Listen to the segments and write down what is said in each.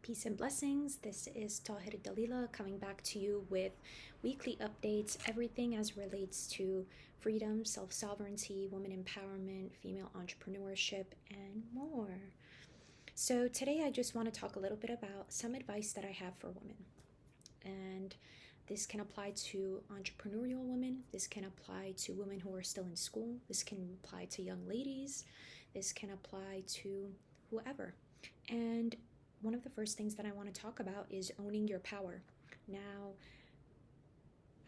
Peace and blessings. This is Tahir Dalila coming back to you with weekly updates, everything as relates to freedom, self sovereignty, women empowerment, female entrepreneurship, and more. So, today I just want to talk a little bit about some advice that I have for women. And this can apply to entrepreneurial women, this can apply to women who are still in school, this can apply to young ladies, this can apply to whoever. And one of the first things that I want to talk about is owning your power. Now,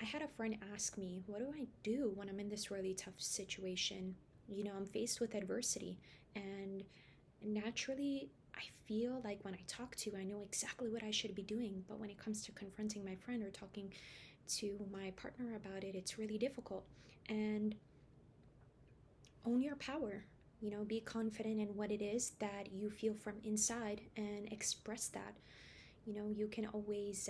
I had a friend ask me, what do I do when I'm in this really tough situation? I'm faced with adversity, and naturally, I feel like when I talk to you, I know exactly what I should be doing. But when it comes to confronting my friend or talking to my partner about it, it's really difficult. And own your power. Be confident in what it is that you feel from inside and express that. You can always,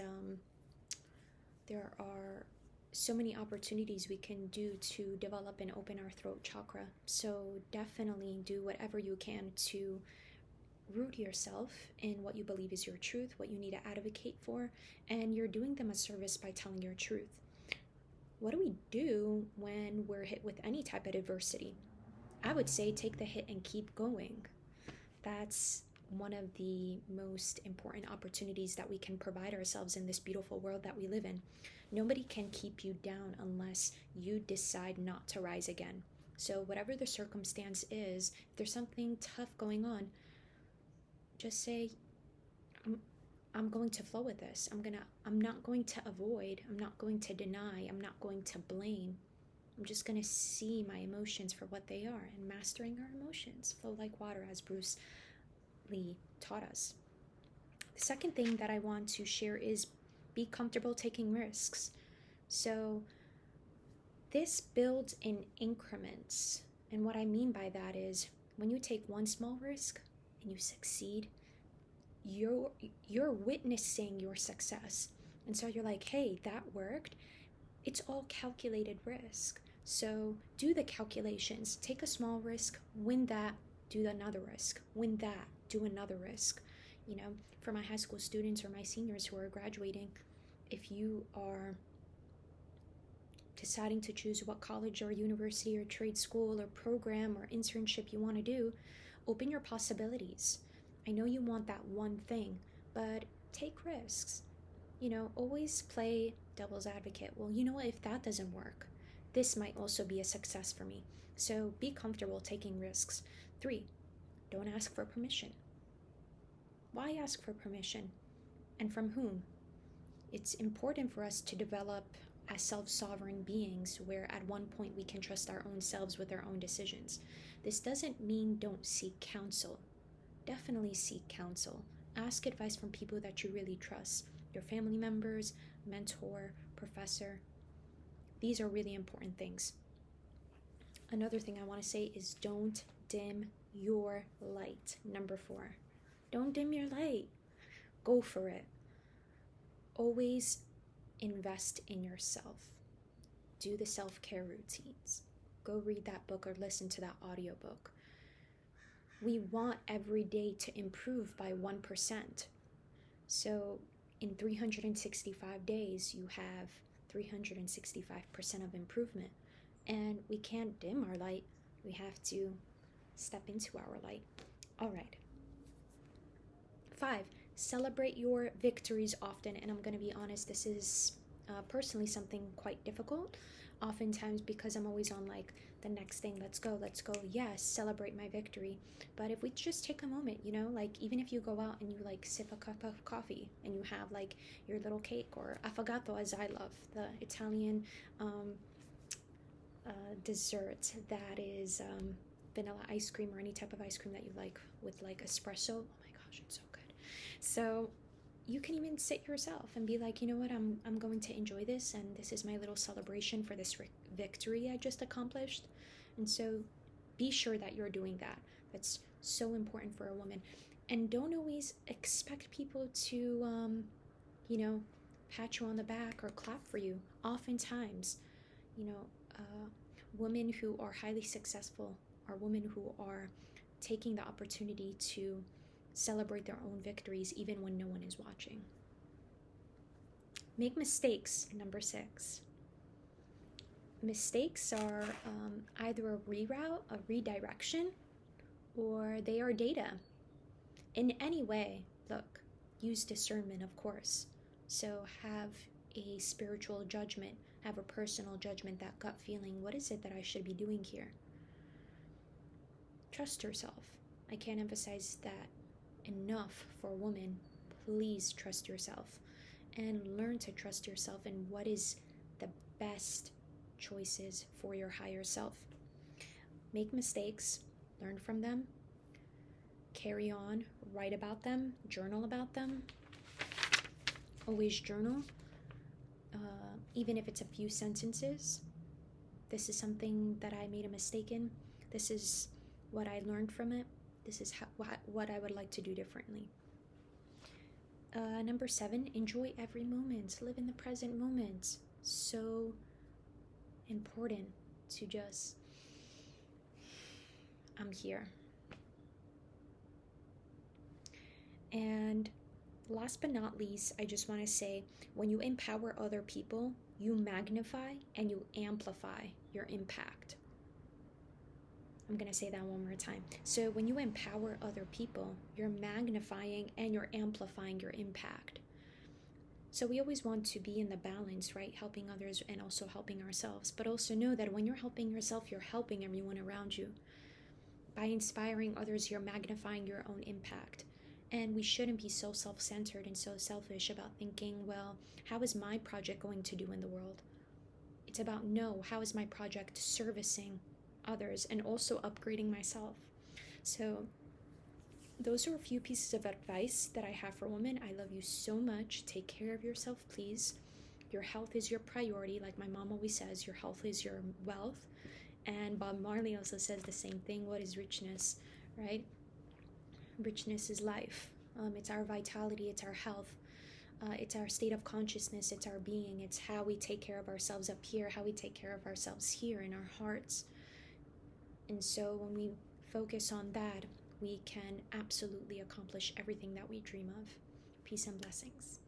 there are so many opportunities we can do to develop and open our throat chakra. So definitely do whatever you can to root yourself in what you believe is your truth, what you need to advocate for, and you're doing them a service by telling your truth. What do we do when we're hit with any type of adversity? I would say take the hit and keep going. That's one of the most important opportunities that we can provide ourselves in this beautiful world that we live in. Nobody can keep you down unless you decide not to rise again. So whatever the circumstance is, if there's something tough going on, just say, I'm going to flow with this. I'm not going to avoid, I'm not going to deny, I'm not going to blame. I'm just going to see my emotions for what they are, and mastering our emotions. Flow like water, as Bruce Lee taught us. The second thing that I want to share is be comfortable taking risks. So this builds in increments. And what I mean by that is when you take one small risk and you succeed, you're witnessing your success. And so you're like, hey, that worked. It's all calculated risk. So do the calculations. Take a small risk, win that, do another risk, win that, do another risk. For my high school students or my seniors who are graduating, if you are deciding to choose what college or university or trade school or program or internship you want to do, open your possibilities. I know you want that one thing, but take risks. Always play devil's advocate. Well, you know what? If that doesn't work, this might also be a success for me. So be comfortable taking risks. 3, don't ask for permission. Why ask for permission? And from whom? It's important for us to develop as self-sovereign beings where at one point we can trust our own selves with our own decisions. This doesn't mean don't seek counsel. Definitely seek counsel. Ask advice from people that you really trust. Your family members, mentor, professor. These are really important things. Another thing I want to say is don't dim your light. Number 4. Don't dim your light. Go for it. Always invest in yourself. Do the self-care routines. Go read that book or listen to that audiobook. We want every day to improve by 1%. So in 365 days, you have 365% of improvement. And we can't dim our light. We have to step into our light. All right. 5, celebrate your victories often. And I'm going to be honest, this is personally something quite difficult. Oftentimes because I'm always on like the next thing, let's go, yes, celebrate my victory. But if we just take a moment, like even if you go out and you like sip a cup of coffee and you have like your little cake or affogato, as I love, the Italian dessert that is vanilla ice cream or any type of ice cream that you like with like espresso. Oh my gosh, it's so good. So you can even sit yourself and be like, you know what, I'm going to enjoy this, and this is my little celebration for this victory I just accomplished. And so be sure that you're doing that. That's so important for a woman. And don't always expect people to pat you on the back or clap for you. Oftentimes, women who are highly successful are women who are taking the opportunity to celebrate their own victories even when no one is watching. Make mistakes, number 6. Mistakes are either a reroute, a redirection, or they are data. In any way, look, use discernment, of course. So have a spiritual judgment, have a personal judgment, that gut feeling. What is it that I should be doing here? Trust yourself. I can't emphasize that enough for a woman. Please trust yourself and learn to trust yourself and what is the best choices for your higher self. Make mistakes, learn from them, carry on, write about them, journal about them. Always journal, even if it's a few sentences. This is something that I made a mistake in. This is what I learned from it. This is what I would like to do differently. Number 7, enjoy every moment. Live in the present moment. So important to just, I'm here. And last but not least, I just want to say, when you empower other people, you magnify and you amplify your impact. I'm going to say that one more time. So when you empower other people, you're magnifying and you're amplifying your impact. So we always want to be in the balance, right? Helping others and also helping ourselves. But also know that when you're helping yourself, you're helping everyone around you. By inspiring others, you're magnifying your own impact. And we shouldn't be so self-centered and so selfish about thinking, well, how is my project going to do in the world? It's about, no, how is my project servicing others and also upgrading myself? So those are a few pieces of advice that I have for women. I love you so much. Take care of yourself, please. Your health is your priority. Like my mom always says, your health is your wealth. And Bob Marley also says the same thing. What is richness, right? Richness is life. It's our vitality, it's our health, it's our state of consciousness, it's our being, it's how we take care of ourselves up here, how we take care of ourselves here in our hearts. And so when we focus on that, we can absolutely accomplish everything that we dream of. Peace and blessings.